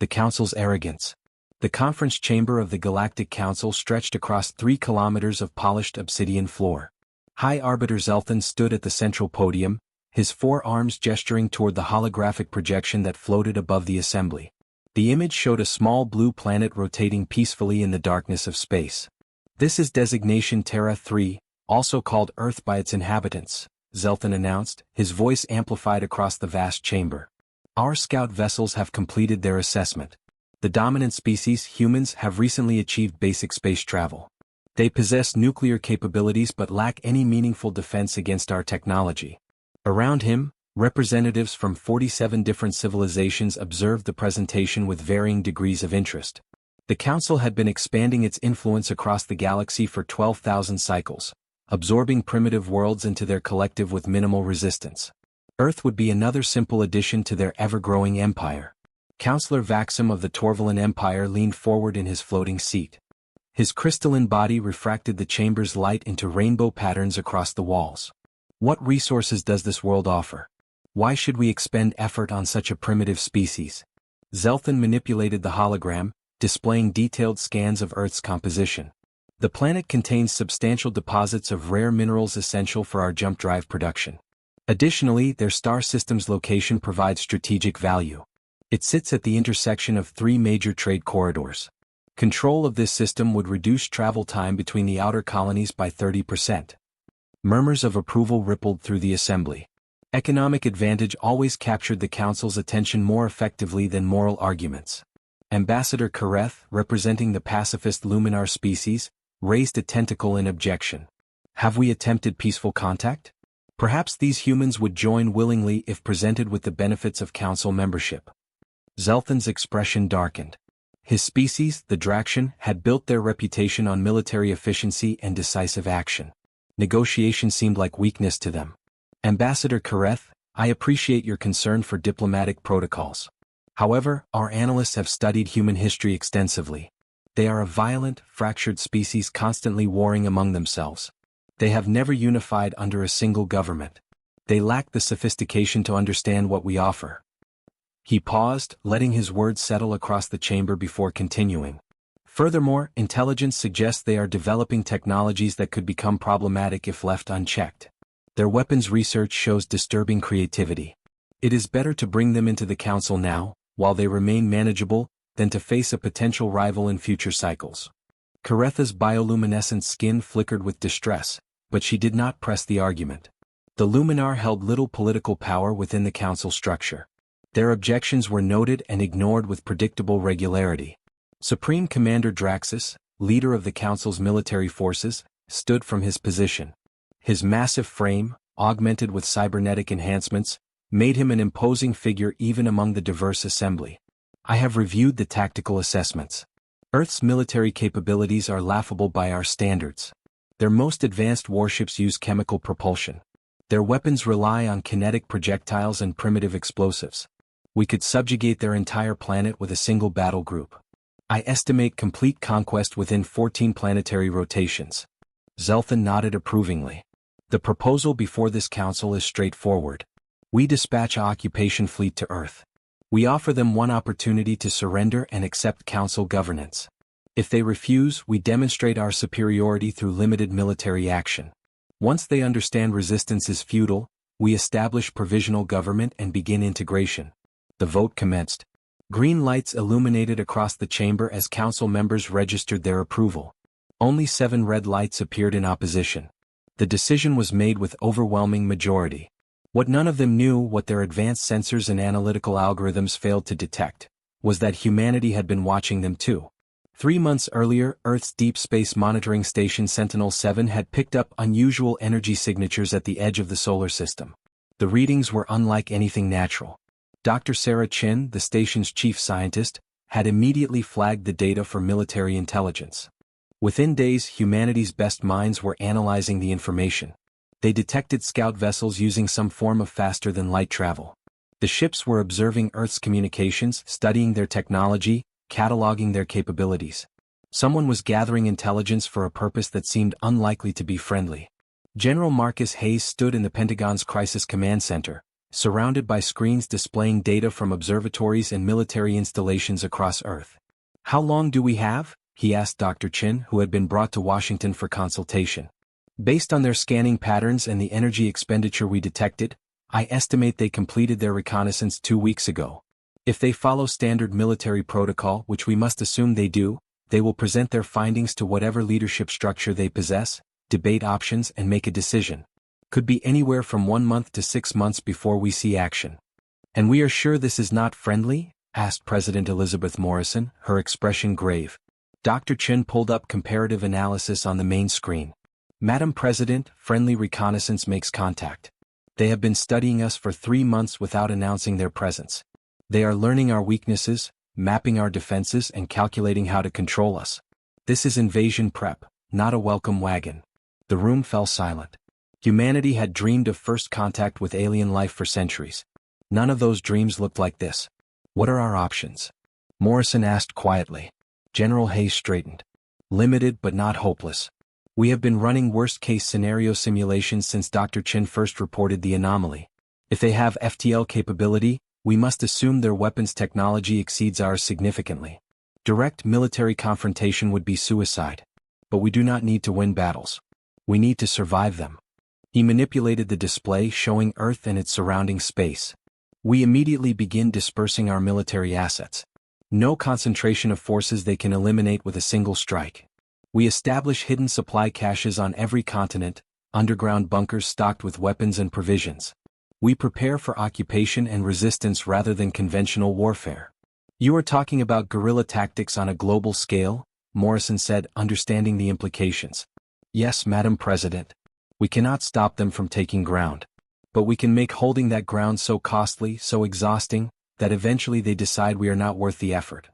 the Council's arrogance. The conference chamber of the Galactic Council stretched across 3 kilometers of polished obsidian floor. High Arbiter Zelthan stood at the central podium, his 4 arms gesturing toward the holographic projection that floated above the assembly. The image showed a small blue planet rotating peacefully in the darkness of space. "This is designation Terra 3, also called Earth by its inhabitants," Zelthan announced, his voice amplified across the vast chamber. "Our scout vessels have completed their assessment. The dominant species, humans, have recently achieved basic space travel. They possess nuclear capabilities but lack any meaningful defense against our technology." Around him, representatives from 47 different civilizations observed the presentation with varying degrees of interest. The Council had been expanding its influence across the galaxy for 12,000 cycles, absorbing primitive worlds into their collective with minimal resistance. Earth would be another simple addition to their ever-growing empire. Councillor Vaxum of the Torvalan Empire leaned forward in his floating seat. His crystalline body refracted the chamber's light into rainbow patterns across the walls. "What resources does this world offer? Why should we expend effort on such a primitive species?" Zelthan manipulated the hologram, displaying detailed scans of Earth's composition. "The planet contains substantial deposits of rare minerals essential for our jump drive production. Additionally, their star system's location provides strategic value. It sits at the intersection of 3 major trade corridors. Control of this system would reduce travel time between the outer colonies by 30%. Murmurs of approval rippled through the assembly. Economic advantage always captured the Council's attention more effectively than moral arguments. Ambassador Kareth, representing the pacifist Luminar species, raised a tentacle in objection. "Have we attempted peaceful contact? Perhaps these humans would join willingly if presented with the benefits of Council membership." Zelthan's expression darkened. His species, the Draction, had built their reputation on military efficiency and decisive action. Negotiation seemed like weakness to them. "Ambassador Kareth, I appreciate your concern for diplomatic protocols. However, our analysts have studied human history extensively. They are a violent, fractured species constantly warring among themselves. They have never unified under a single government. They lack the sophistication to understand what we offer." He paused, letting his words settle across the chamber before continuing. "Furthermore, intelligence suggests they are developing technologies that could become problematic if left unchecked. Their weapons research shows disturbing creativity. It is better to bring them into the Council now, while they remain manageable, than to face a potential rival in future cycles." Karetha's bioluminescent skin flickered with distress, but she did not press the argument. The Luminar held little political power within the Council structure. Their objections were noted and ignored with predictable regularity. Supreme Commander Draxus, leader of the Council's military forces, stood from his position. His massive frame, augmented with cybernetic enhancements, made him an imposing figure even among the diverse assembly. "I have reviewed the tactical assessments. Earth's military capabilities are laughable by our standards. Their most advanced warships use chemical propulsion. Their weapons rely on kinetic projectiles and primitive explosives. We could subjugate their entire planet with a single battle group. I estimate complete conquest within 14 planetary rotations." Zelthan nodded approvingly. "The proposal before this Council is straightforward. We dispatch an occupation fleet to Earth. We offer them one opportunity to surrender and accept Council governance. If they refuse, we demonstrate our superiority through limited military action. Once they understand resistance is futile, we establish provisional government and begin integration." The vote commenced. Green lights illuminated across the chamber as Council members registered their approval. Only 7 red lights appeared in opposition. The decision was made with overwhelming majority. What none of them knew, what their advanced sensors and analytical algorithms failed to detect, was that humanity had been watching them too. 3 months earlier, Earth's Deep Space Monitoring Station Sentinel-7 had picked up unusual energy signatures at the edge of the solar system. The readings were unlike anything natural. Dr. Sarah Chin, the station's chief scientist, had immediately flagged the data for military intelligence. Within days, humanity's best minds were analyzing the information. They detected scout vessels using some form of faster-than-light travel. The ships were observing Earth's communications, studying their technology, cataloging their capabilities. Someone was gathering intelligence for a purpose that seemed unlikely to be friendly. General Marcus Hayes stood in the Pentagon's Crisis Command Center, surrounded by screens displaying data from observatories and military installations across Earth. "How long do we have?" he asked Dr. Chin, who had been brought to Washington for consultation. "Based on their scanning patterns and the energy expenditure we detected, I estimate they completed their reconnaissance 2 weeks ago. If they follow standard military protocol, which we must assume they do, they will present their findings to whatever leadership structure they possess, debate options and make a decision. Could be anywhere from 1 month to 6 months before we see action." "And we are sure this is not friendly?" asked President Elizabeth Morrison, her expression grave. Dr. Chin pulled up comparative analysis on the main screen. "Madam President, friendly reconnaissance makes contact. They have been studying us for 3 months without announcing their presence. They are learning our weaknesses, mapping our defenses and calculating how to control us. This is invasion prep, not a welcome wagon." The room fell silent. Humanity had dreamed of first contact with alien life for centuries. None of those dreams looked like this. "What are our options?" Morrison asked quietly. General Hayes straightened. "Limited but not hopeless. We have been running worst-case scenario simulations since Dr. Chin first reported the anomaly. If they have FTL capability, we must assume their weapons technology exceeds ours significantly. Direct military confrontation would be suicide. But we do not need to win battles. We need to survive them." He manipulated the display showing Earth and its surrounding space. "We immediately begin dispersing our military assets. No concentration of forces they can eliminate with a single strike. We establish hidden supply caches on every continent, underground bunkers stocked with weapons and provisions. We prepare for occupation and resistance rather than conventional warfare." "You are talking about guerrilla tactics on a global scale?" Morrison said, understanding the implications. "Yes, Madam President. We cannot stop them from taking ground. But we can make holding that ground so costly, so exhausting, that eventually they decide we are not worth the effort."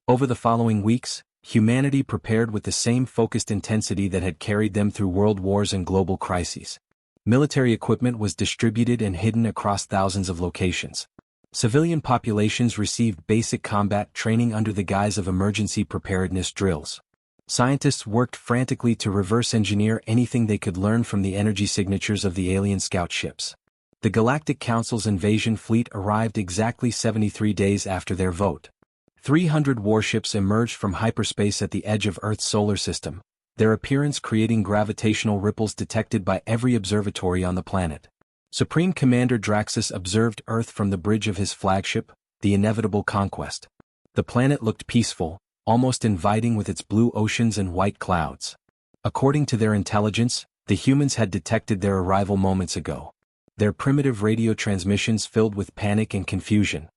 Over the following weeks, humanity prepared with the same focused intensity that had carried them through world wars and global crises. Military equipment was distributed and hidden across thousands of locations. Civilian populations received basic combat training under the guise of emergency preparedness drills. Scientists worked frantically to reverse engineer anything they could learn from the energy signatures of the alien scout ships. The Galactic Council's invasion fleet arrived exactly 73 days after their vote. 300 warships emerged from hyperspace at the edge of Earth's solar system, their appearance creating gravitational ripples detected by every observatory on the planet. Supreme Commander Draxus observed Earth from the bridge of his flagship, the Inevitable Conquest. The planet looked peaceful, almost inviting with its blue oceans and white clouds. According to their intelligence, the humans had detected their arrival moments ago. Their primitive radio transmissions filled with panic and confusion.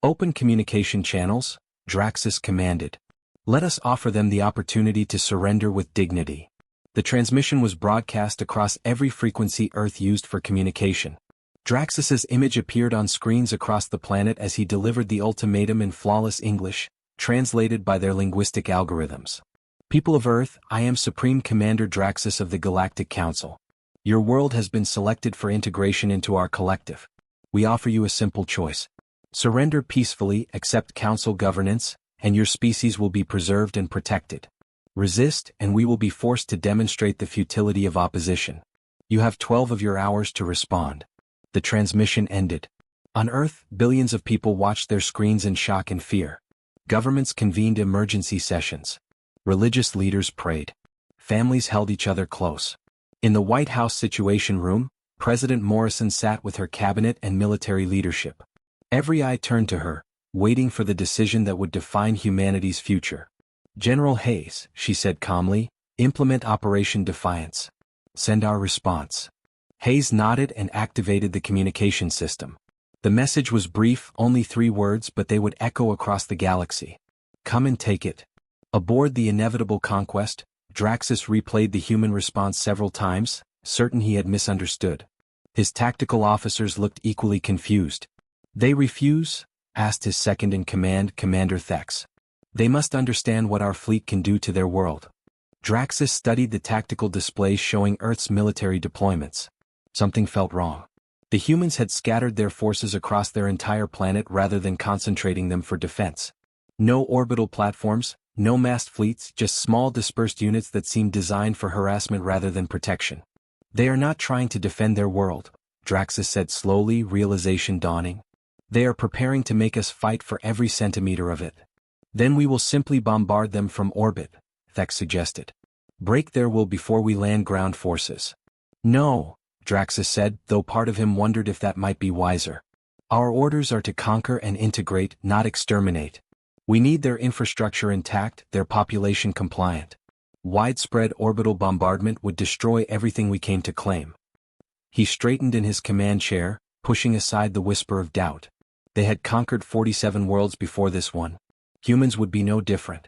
"Open communication channels," Draxus commanded. "Let us offer them the opportunity to surrender with dignity." The transmission was broadcast across every frequency Earth used for communication. Draxus's image appeared on screens across the planet as he delivered the ultimatum in flawless English, translated by their linguistic algorithms. "People of Earth, I am Supreme Commander Draxus of the Galactic Council. Your world has been selected for integration into our collective. We offer you a simple choice. Surrender peacefully, accept Council governance, and your species will be preserved and protected. Resist, and we will be forced to demonstrate the futility of opposition. You have 12 of your hours to respond." The transmission ended. On Earth, billions of people watched their screens in shock and fear. Governments convened emergency sessions. Religious leaders prayed. Families held each other close. In the White House Situation Room, President Morrison sat with her cabinet and military leadership. Every eye turned to her, waiting for the decision that would define humanity's future. "General Hayes," she said calmly, "implement Operation Defiance. Send our response." Hayes nodded and activated the communication system. The message was brief, only 3 words, but they would echo across the galaxy. "Come and take it." Aboard the Inevitable Conquest, Draxus replayed the human response several times, certain he had misunderstood. His tactical officers looked equally confused. "They refuse?" asked his second-in-command, Commander Thex. "They must understand what our fleet can do to their world." Draxus studied the tactical displays showing Earth's military deployments. Something felt wrong. The humans had scattered their forces across their entire planet rather than concentrating them for defense. No orbital platforms, no massed fleets, just small dispersed units that seemed designed for harassment rather than protection. "They are not trying to defend their world," Draxus said slowly, realization dawning. They are preparing to make us fight for every centimeter of it. Then we will simply bombard them from orbit, Thex suggested. Break their will before we land ground forces. No, Draxus said, though part of him wondered if that might be wiser. Our orders are to conquer and integrate, not exterminate. We need their infrastructure intact, their population compliant. Widespread orbital bombardment would destroy everything we came to claim. He straightened in his command chair, pushing aside the whisper of doubt. They had conquered 47 worlds before this one. Humans would be no different.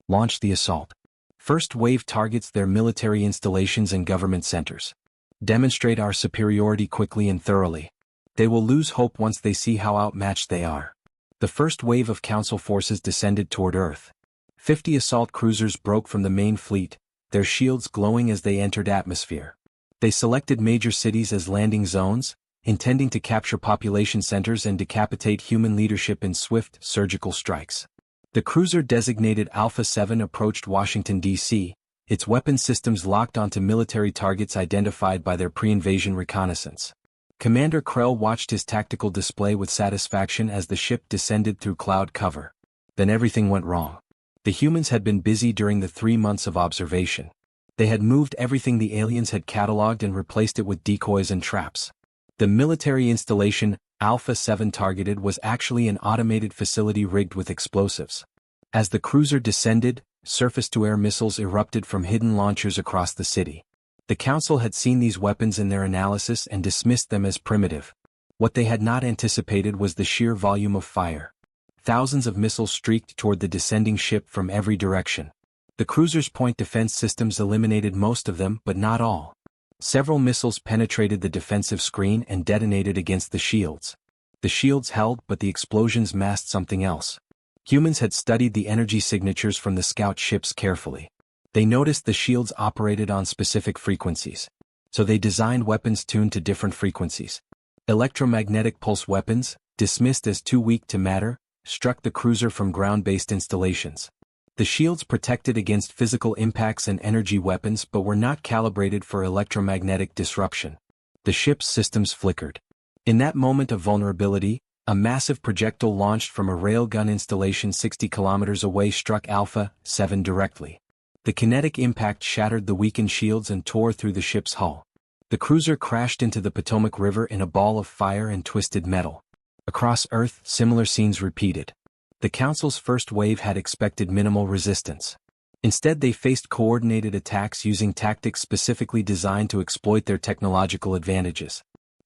Launch the assault. First wave targets their military installations and government centers. Demonstrate our superiority quickly and thoroughly. They will lose hope once they see how outmatched they are. The first wave of Council forces descended toward Earth. 50 assault cruisers broke from the main fleet, their shields glowing as they entered atmosphere. They selected major cities as landing zones, intending to capture population centers and decapitate human leadership in swift, surgical strikes. The cruiser designated Alpha 7 approached Washington, D.C., its weapon systems locked onto military targets identified by their pre-invasion reconnaissance. Commander Krell watched his tactical display with satisfaction as the ship descended through cloud cover. Then everything went wrong. The humans had been busy during the 3 months of observation. They had moved everything the aliens had cataloged and replaced it with decoys and traps. The military installation Alpha 7 targeted was actually an automated facility rigged with explosives. As the cruiser descended, surface-to-air missiles erupted from hidden launchers across the city. The Council had seen these weapons in their analysis and dismissed them as primitive. What they had not anticipated was the sheer volume of fire. Thousands of missiles streaked toward the descending ship from every direction. The cruiser's point defense systems eliminated most of them, but not all. Several missiles penetrated the defensive screen and detonated against the shields. The shields held, but the explosions masked something else. Humans had studied the energy signatures from the scout ships carefully. They noticed the shields operated on specific frequencies. So they designed weapons tuned to different frequencies. Electromagnetic pulse weapons, dismissed as too weak to matter, struck the cruiser from ground-based installations. The shields protected against physical impacts and energy weapons but were not calibrated for electromagnetic disruption. The ship's systems flickered. In that moment of vulnerability, a massive projectile launched from a railgun installation 60 kilometers away struck Alpha 7 directly. The kinetic impact shattered the weakened shields and tore through the ship's hull. The cruiser crashed into the Potomac River in a ball of fire and twisted metal. Across Earth, similar scenes repeated. The Council's first wave had expected minimal resistance. Instead, they faced coordinated attacks using tactics specifically designed to exploit their technological advantages.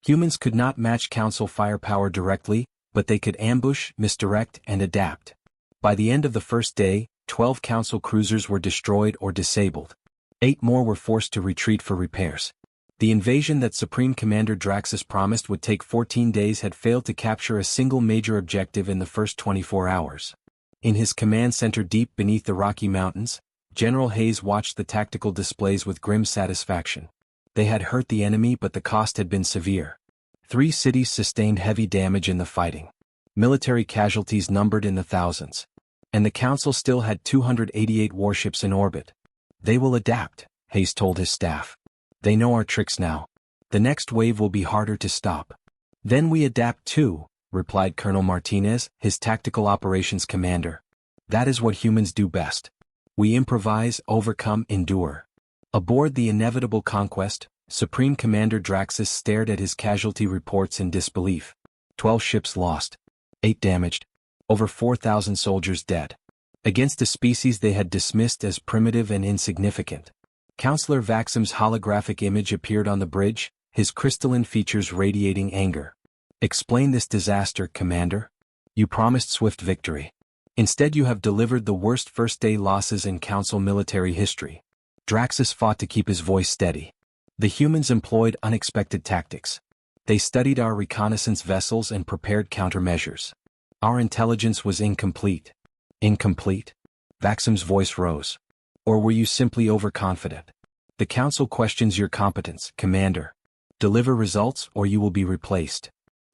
Humans could not match Council firepower directly, but they could ambush, misdirect, and adapt. By the end of the first day, 12 Council cruisers were destroyed or disabled. 8 more were forced to retreat for repairs. The invasion that Supreme Commander Draxus promised would take 14 days had failed to capture a single major objective in the first 24 hours. In his command center deep beneath the Rocky Mountains, General Hayes watched the tactical displays with grim satisfaction. They had hurt the enemy, but the cost had been severe. 3 cities sustained heavy damage in the fighting. Military casualties numbered in the thousands. And the Council still had 288 warships in orbit. They will adapt, Hayes told his staff. They know our tricks now. The next wave will be harder to stop. Then we adapt too, replied Colonel Martinez, his tactical operations commander. That is what humans do best. We improvise, overcome, endure. Aboard the inevitable conquest, Supreme Commander Draxus stared at his casualty reports in disbelief. 12 ships lost. 8 damaged. Over 4,000 soldiers dead. Against a species they had dismissed as primitive and insignificant. Counselor Vaxum's holographic image appeared on the bridge, his crystalline features radiating anger. Explain this disaster, Commander. You promised swift victory. Instead you have delivered the worst first-day losses in Council military history. Draxus fought to keep his voice steady. The humans employed unexpected tactics. They studied our reconnaissance vessels and prepared countermeasures. Our intelligence was incomplete. Incomplete? Vaxum's voice rose. Or were you simply overconfident? The Council questions your competence, Commander. Deliver results or you will be replaced.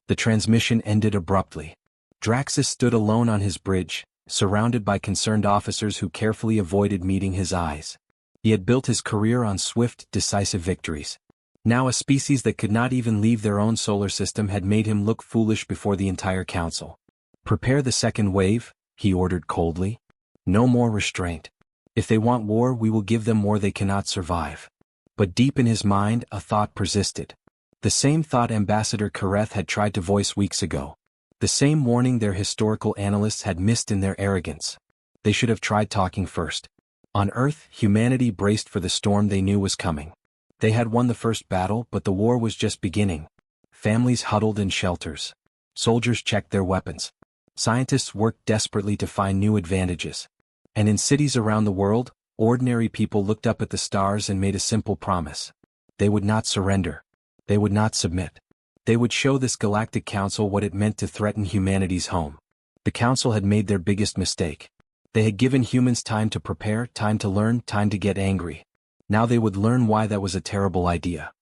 The transmission ended abruptly. Draxus stood alone on his bridge, surrounded by concerned officers who carefully avoided meeting his eyes. He had built his career on swift, decisive victories. Now a species that could not even leave their own solar system had made him look foolish before the entire council. "Prepare the second wave," he ordered coldly. "No more restraint. If they want war, we will give them war they cannot survive." But deep in his mind, a thought persisted. The same thought Ambassador Kareth had tried to voice weeks ago. The same warning their historical analysts had missed in their arrogance. They should have tried talking first. On Earth, humanity braced for the storm they knew was coming. They had won the first battle, but the war was just beginning. Families huddled in shelters. Soldiers checked their weapons. Scientists worked desperately to find new advantages. And in cities around the world, ordinary people looked up at the stars and made a simple promise. They would not surrender. They would not submit. They would show this Galactic Council what it meant to threaten humanity's home. The Council had made their biggest mistake. They had given humans time to prepare, time to learn, time to get angry. Now they would learn why that was a terrible idea.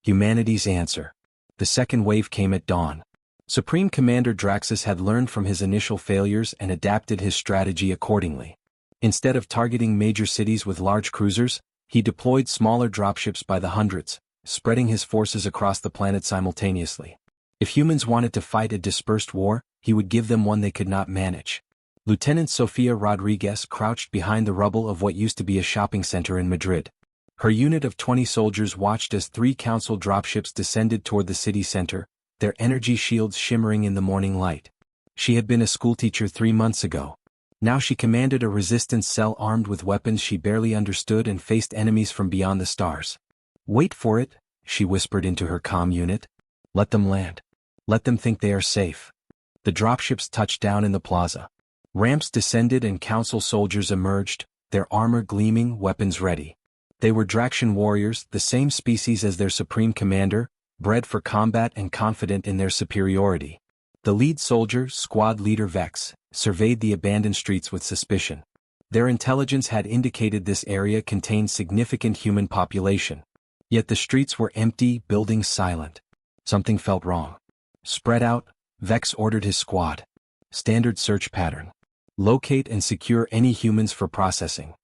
Humanity's answer. The second wave came at dawn. Supreme Commander Draxus had learned from his initial failures and adapted his strategy accordingly. Instead of targeting major cities with large cruisers, he deployed smaller dropships by the hundreds, spreading his forces across the planet simultaneously. If humans wanted to fight a dispersed war, he would give them one they could not manage. Lieutenant Sofia Rodriguez crouched behind the rubble of what used to be a shopping center in Madrid. Her unit of 20 soldiers watched as 3 Council dropships descended toward the city center, their energy shields shimmering in the morning light. She had been a schoolteacher 3 months ago. Now she commanded a resistance cell armed with weapons she barely understood and faced enemies from beyond the stars. "Wait for it," she whispered into her comm unit. "Let them land. Let them think they are safe." The dropships touched down in the plaza. Ramps descended and Council soldiers emerged, their armor gleaming, weapons ready. They were Draxian warriors, the same species as their supreme commander, bred for combat and confident in their superiority. The lead soldier, squad leader Vex, surveyed the abandoned streets with suspicion. Their intelligence had indicated this area contained significant human population. Yet the streets were empty, buildings silent. Something felt wrong. "Spread out," Vex ordered his squad. Standard search pattern. "Locate and secure any humans for processing."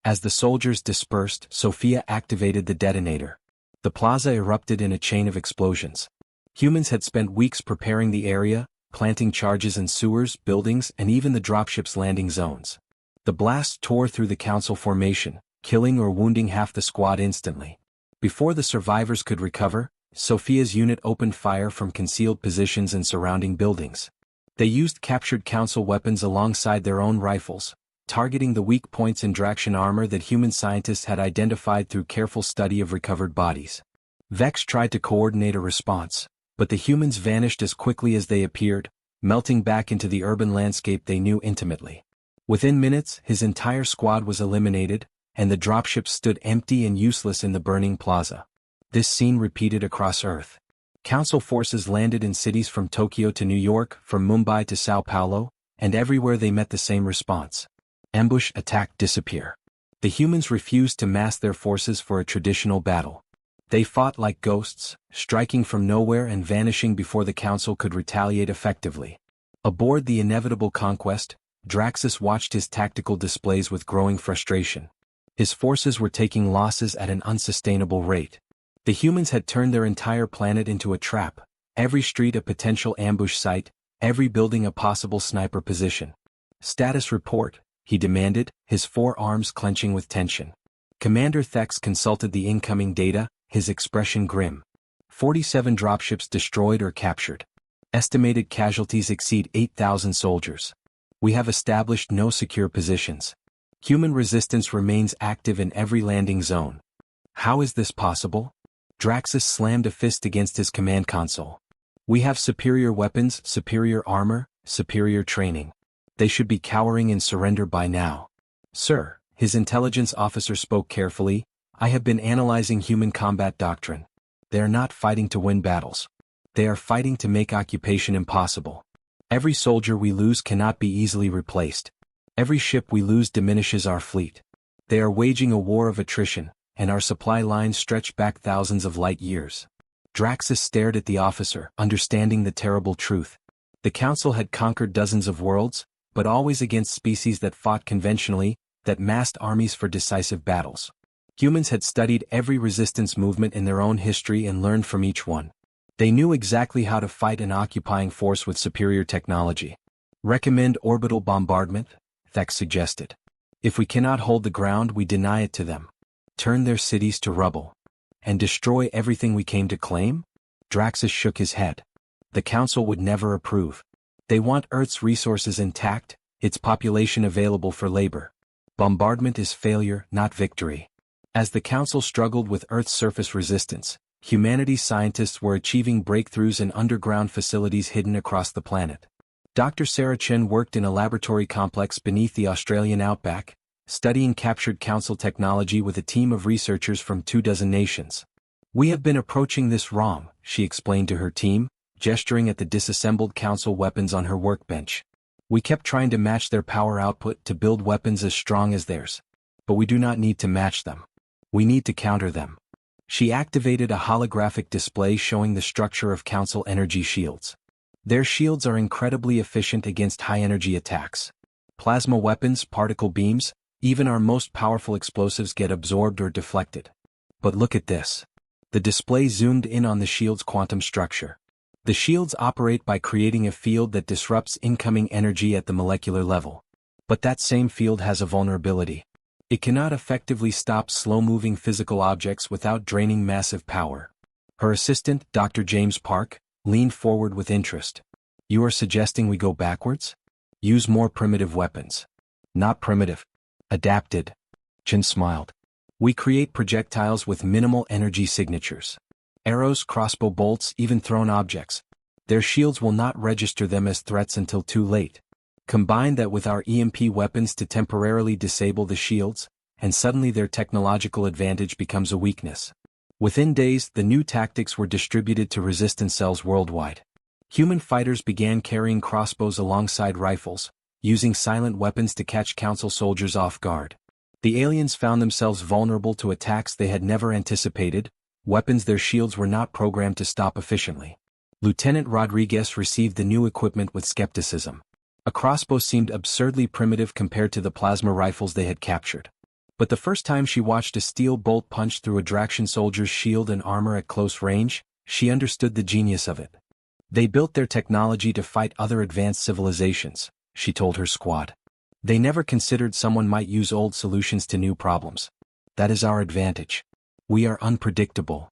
As the soldiers dispersed, Sophia activated the detonator. The plaza erupted in a chain of explosions. Humans had spent weeks preparing the area, planting charges in sewers, buildings, and even the dropship's landing zones. The blast tore through the Council formation, killing or wounding half the squad instantly. Before the survivors could recover, Sophia's unit opened fire from concealed positions in surrounding buildings. They used captured Council weapons alongside their own rifles, targeting the weak points in Draxian armor that human scientists had identified through careful study of recovered bodies. Vex tried to coordinate a response, but the humans vanished as quickly as they appeared, melting back into the urban landscape they knew intimately. Within minutes, his entire squad was eliminated, and the dropship stood empty and useless in the burning plaza. This scene repeated across Earth. Council forces landed in cities from Tokyo to New York, from Mumbai to Sao Paulo, and everywhere they met the same response. Ambush, attack, disappear. The humans refused to mass their forces for a traditional battle. They fought like ghosts, striking from nowhere and vanishing before the Council could retaliate effectively. Aboard the inevitable conquest, Draxus watched his tactical displays with growing frustration. His forces were taking losses at an unsustainable rate. The humans had turned their entire planet into a trap, every street a potential ambush site, every building a possible sniper position. "Status report," he demanded, his forearms clenching with tension. Commander Thex consulted the incoming data, his expression grim. 47 dropships destroyed or captured. Estimated casualties exceed 8,000 soldiers. We have established no secure positions. Human resistance remains active in every landing zone. How is this possible? Draxus slammed a fist against his command console. We have superior weapons, superior armor, superior training. They should be cowering in surrender by now. Sir, his intelligence officer spoke carefully, I have been analyzing human combat doctrine. They are not fighting to win battles. They are fighting to make occupation impossible. Every soldier we lose cannot be easily replaced. Every ship we lose diminishes our fleet. They are waging a war of attrition, and our supply lines stretch back thousands of light years. Draxus stared at the officer, understanding the terrible truth. The Council had conquered dozens of worlds, but always against species that fought conventionally, that massed armies for decisive battles. Humans had studied every resistance movement in their own history and learned from each one. They knew exactly how to fight an occupying force with superior technology. Recommend orbital bombardment, Thex suggested. If we cannot hold the ground, we deny it to them. Turn their cities to rubble. And destroy everything we came to claim? Draxus shook his head. The Council would never approve. They want Earth's resources intact, its population available for labor. Bombardment is failure, not victory. As the Council struggled with Earth's surface resistance, humanity's scientists were achieving breakthroughs in underground facilities hidden across the planet. Dr. Sarah Chen worked in a laboratory complex beneath the Australian outback, studying captured Council technology with a team of researchers from 24 nations. We have been approaching this wrong, she explained to her team, gesturing at the disassembled Council weapons on her workbench. We kept trying to match their power output to build weapons as strong as theirs. But we do not need to match them. We need to counter them. She activated a holographic display showing the structure of Council energy shields. Their shields are incredibly efficient against high-energy attacks. Plasma weapons, particle beams, even our most powerful explosives get absorbed or deflected. But look at this. The display zoomed in on the shield's quantum structure. The shields operate by creating a field that disrupts incoming energy at the molecular level. But that same field has a vulnerability. It cannot effectively stop slow-moving physical objects without draining massive power. Her assistant, Dr. James Park, leaned forward with interest. You are suggesting we go backwards? Use more primitive weapons. Not primitive. Adapted. Chen smiled. We create projectiles with minimal energy signatures. Arrows, crossbow bolts, even thrown objects. Their shields will not register them as threats until too late. Combine that with our EMP weapons to temporarily disable the shields, and suddenly their technological advantage becomes a weakness. Within days, the new tactics were distributed to resistance cells worldwide. Human fighters began carrying crossbows alongside rifles, using silent weapons to catch Council soldiers off guard. The aliens found themselves vulnerable to attacks they had never anticipated, weapons their shields were not programmed to stop efficiently. Lieutenant Rodriguez received the new equipment with skepticism. A crossbow seemed absurdly primitive compared to the plasma rifles they had captured. But the first time she watched a steel bolt punch through a Draxian soldier's shield and armor at close range, she understood the genius of it. They built their technology to fight other advanced civilizations, she told her squad. They never considered someone might use old solutions to new problems. That is our advantage. We are unpredictable.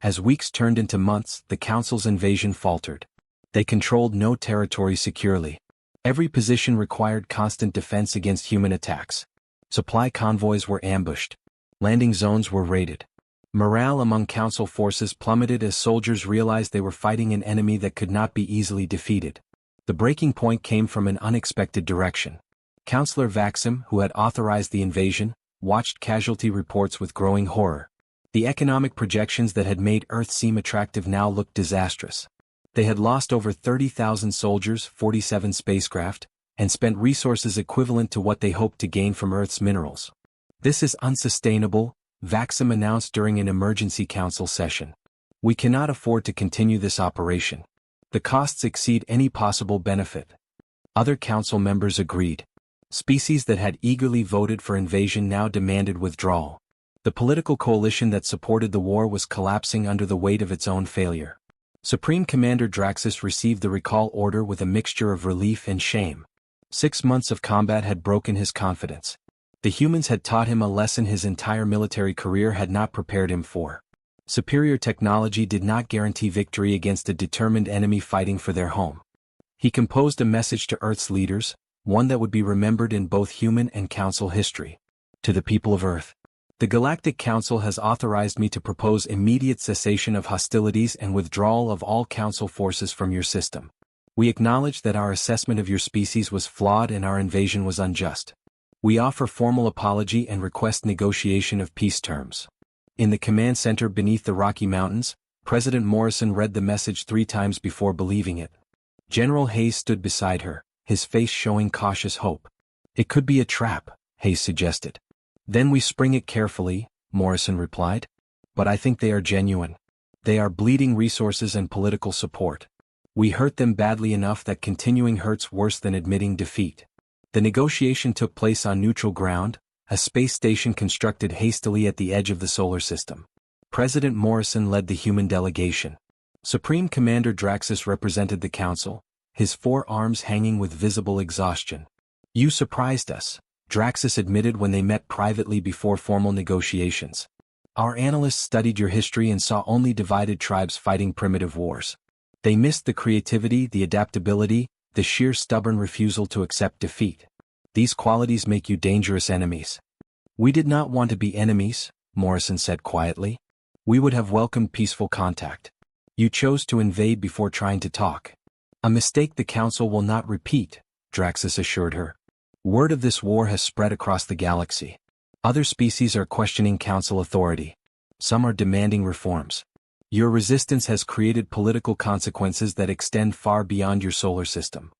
As weeks turned into months, the Council's invasion faltered. They controlled no territory securely. Every position required constant defense against human attacks. Supply convoys were ambushed. Landing zones were raided. Morale among Council forces plummeted as soldiers realized they were fighting an enemy that could not be easily defeated. The breaking point came from an unexpected direction. Councillor Vaxim, who had authorized the invasion, watched casualty reports with growing horror. The economic projections that had made Earth seem attractive now looked disastrous. They had lost over 30,000 soldiers, 47 spacecraft, and spent resources equivalent to what they hoped to gain from Earth's minerals. This is unsustainable, Vaxim announced during an emergency council session. We cannot afford to continue this operation. The costs exceed any possible benefit. Other council members agreed. Species that had eagerly voted for invasion now demanded withdrawal. The political coalition that supported the war was collapsing under the weight of its own failure. Supreme Commander Draxus received the recall order with a mixture of relief and shame. 6 months of combat had broken his confidence. The humans had taught him a lesson his entire military career had not prepared him for. Superior technology did not guarantee victory against a determined enemy fighting for their home. He composed a message to Earth's leaders, one that would be remembered in both human and Council history. To the people of Earth. The Galactic Council has authorized me to propose immediate cessation of hostilities and withdrawal of all Council forces from your system. We acknowledge that our assessment of your species was flawed and our invasion was unjust. We offer formal apology and request negotiation of peace terms. In the command center beneath the Rocky Mountains, President Morrison read the message 3 times before believing it. General Hayes stood beside her, his face showing cautious hope. It could be a trap, Hayes suggested. Then we spring it carefully, Morrison replied. But I think they are genuine. They are bleeding resources and political support. We hurt them badly enough that continuing hurts worse than admitting defeat. The negotiation took place on neutral ground, a space station constructed hastily at the edge of the solar system. President Morrison led the human delegation. Supreme Commander Draxus represented the council, his 4 arms hanging with visible exhaustion. "You surprised us," Draxus admitted when they met privately before formal negotiations. "Our analysts studied your history and saw only divided tribes fighting primitive wars. They missed the creativity, the adaptability, the sheer stubborn refusal to accept defeat. These qualities make you dangerous enemies." "We did not want to be enemies," Morrison said quietly. "We would have welcomed peaceful contact. You chose to invade before trying to talk. A mistake the Council will not repeat," Draxus assured her. "Word of this war has spread across the galaxy. Other species are questioning Council authority. Some are demanding reforms. Your resistance has created political consequences that extend far beyond your solar system."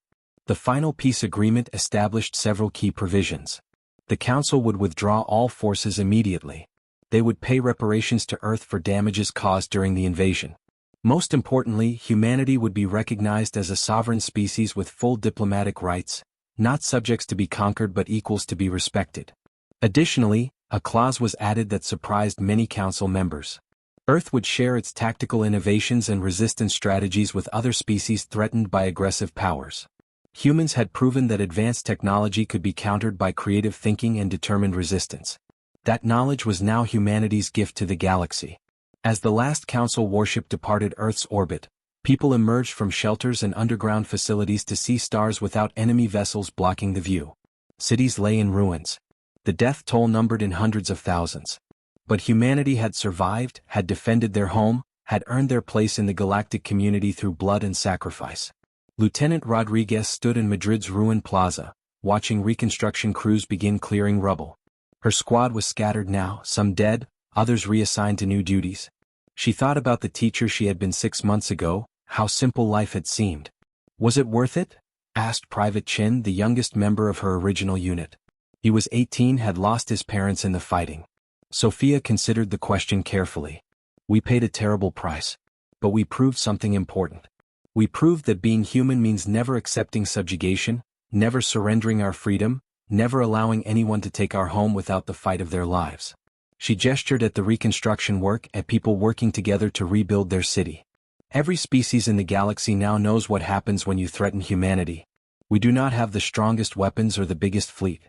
The final peace agreement established several key provisions. The Council would withdraw all forces immediately. They would pay reparations to Earth for damages caused during the invasion. Most importantly, humanity would be recognized as a sovereign species with full diplomatic rights, not subjects to be conquered but equals to be respected. Additionally, a clause was added that surprised many Council members. Earth would share its tactical innovations and resistance strategies with other species threatened by aggressive powers. Humans had proven that advanced technology could be countered by creative thinking and determined resistance. That knowledge was now humanity's gift to the galaxy. As the last Council warship departed Earth's orbit, people emerged from shelters and underground facilities to see stars without enemy vessels blocking the view. Cities lay in ruins. The death toll numbered in hundreds of thousands. But humanity had survived, had defended their home, had earned their place in the galactic community through blood and sacrifice. Lieutenant Rodriguez stood in Madrid's ruined plaza, watching reconstruction crews begin clearing rubble. Her squad was scattered now, some dead, others reassigned to new duties. She thought about the teacher she had been 6 months ago, how simple life had seemed. "Was it worth it?" asked Private Chin, the youngest member of her original unit. He was 18, had lost his parents in the fighting. Sophia considered the question carefully. "We paid a terrible price. But we proved something important. We proved that being human means never accepting subjugation, never surrendering our freedom, never allowing anyone to take our home without the fight of their lives." She gestured at the reconstruction work, at people working together to rebuild their city. "Every species in the galaxy now knows what happens when you threaten humanity. We do not have the strongest weapons or the biggest fleet.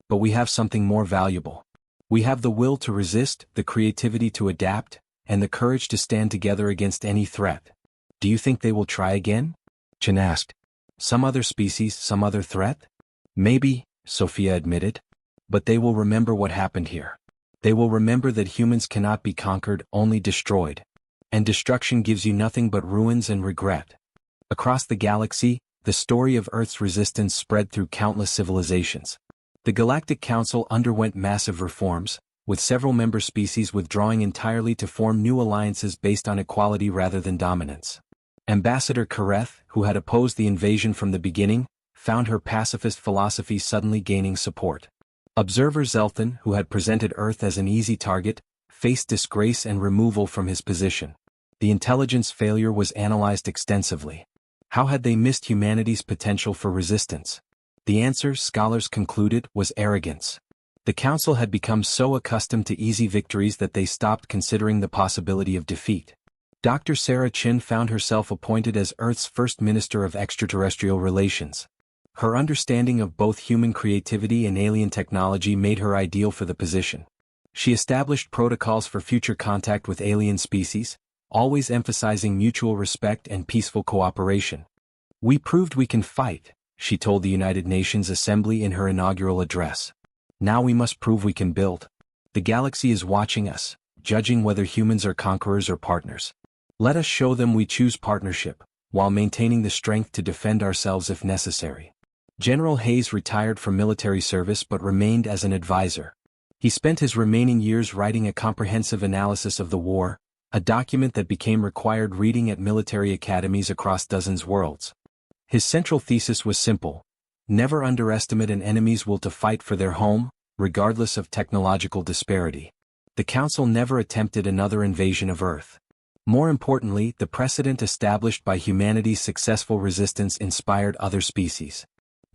But we have something more valuable. We have the will to resist, the creativity to adapt, and the courage to stand together against any threat." "Do you think they will try again?" Chen asked. "Some other species, some other threat?" "Maybe," Sophia admitted. "But they will remember what happened here. They will remember that humans cannot be conquered, only destroyed. And destruction gives you nothing but ruins and regret." Across the galaxy, the story of Earth's resistance spread through countless civilizations. The Galactic Council underwent massive reforms, with several member species withdrawing entirely to form new alliances based on equality rather than dominance. Ambassador Kareth, who had opposed the invasion from the beginning, found her pacifist philosophy suddenly gaining support. Observer Zelthan, who had presented Earth as an easy target, faced disgrace and removal from his position. The intelligence failure was analyzed extensively. How had they missed humanity's potential for resistance? The answer, scholars concluded, was arrogance. The Council had become so accustomed to easy victories that they stopped considering the possibility of defeat. Dr. Sarah Chin found herself appointed as Earth's first Minister of Extraterrestrial Relations. Her understanding of both human creativity and alien technology made her ideal for the position. She established protocols for future contact with alien species, always emphasizing mutual respect and peaceful cooperation. "We proved we can fight," she told the United Nations Assembly in her inaugural address. "Now we must prove we can build. The galaxy is watching us, judging whether humans are conquerors or partners. Let us show them we choose partnership, while maintaining the strength to defend ourselves if necessary." General Hayes retired from military service but remained as an advisor. He spent his remaining years writing a comprehensive analysis of the war, a document that became required reading at military academies across dozens worlds. His central thesis was simple: never underestimate an enemy's will to fight for their home, regardless of technological disparity. The Council never attempted another invasion of Earth. More importantly, the precedent established by humanity's successful resistance inspired other species.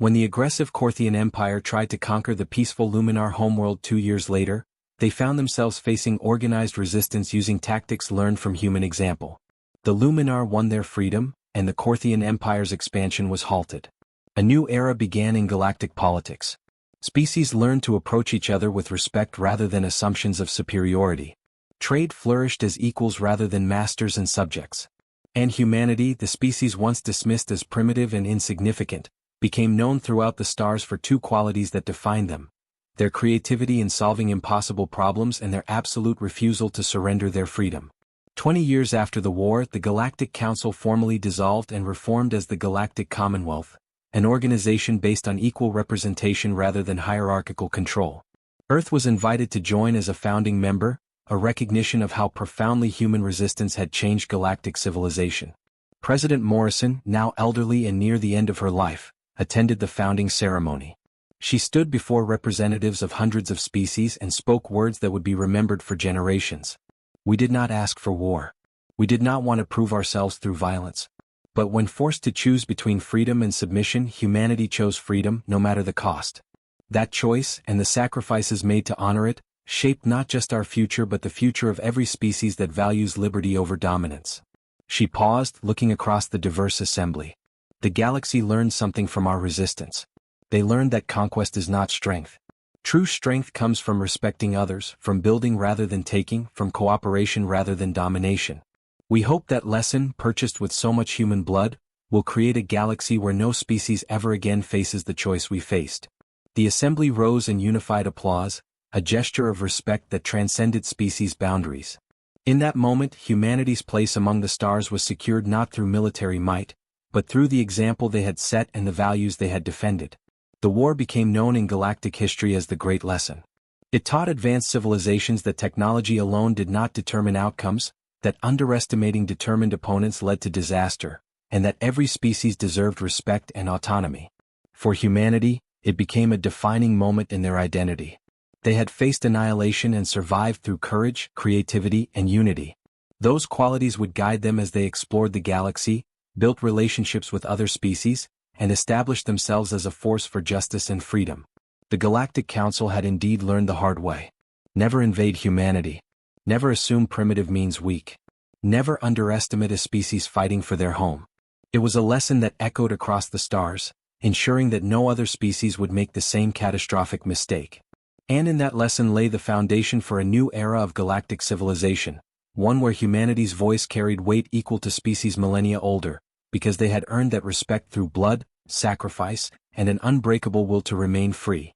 When the aggressive Korthian Empire tried to conquer the peaceful Luminar homeworld 2 years later, they found themselves facing organized resistance using tactics learned from human example. The Luminar won their freedom, and the Korthian Empire's expansion was halted. A new era began in galactic politics. Species learned to approach each other with respect rather than assumptions of superiority. Trade flourished as equals rather than masters and subjects. And humanity, the species once dismissed as primitive and insignificant, became known throughout the stars for two qualities that defined them: their creativity in solving impossible problems and their absolute refusal to surrender their freedom. 20 years after the war, the Galactic Council formally dissolved and reformed as the Galactic Commonwealth, an organization based on equal representation rather than hierarchical control. Earth was invited to join as a founding member, a recognition of how profoundly human resistance had changed galactic civilization. President Morrison, now elderly and near the end of her life, attended the founding ceremony. She stood before representatives of hundreds of species and spoke words that would be remembered for generations. We did not ask for war. We did not want to prove ourselves through violence. But when forced to choose between freedom and submission, humanity chose freedom, no matter the cost. That choice, and the sacrifices made to honor it, shaped not just our future but the future of every species that values liberty over dominance. She paused, looking across the diverse assembly. The galaxy learned something from our resistance. They learned that conquest is not strength. True strength comes from respecting others, from building rather than taking, from cooperation rather than domination. We hope that lesson, purchased with so much human blood, will create a galaxy where no species ever again faces the choice we faced. The assembly rose in unified applause, a gesture of respect that transcended species boundaries. In that moment, humanity's place among the stars was secured not through military might, but through the example they had set and the values they had defended. The war became known in galactic history as the Great Lesson. It taught advanced civilizations that technology alone did not determine outcomes, that underestimating determined opponents led to disaster, and that every species deserved respect and autonomy. For humanity, it became a defining moment in their identity. They had faced annihilation and survived through courage, creativity, and unity. Those qualities would guide them as they explored the galaxy, built relationships with other species, and established themselves as a force for justice and freedom. The Galactic Council had indeed learned the hard way. Never invade humanity. Never assume primitive means weak. Never underestimate a species fighting for their home. It was a lesson that echoed across the stars, ensuring that no other species would make the same catastrophic mistake. And in that lesson lay the foundation for a new era of galactic civilization, one where humanity's voice carried weight equal to species millennia older, because they had earned that respect through blood, sacrifice, and an unbreakable will to remain free.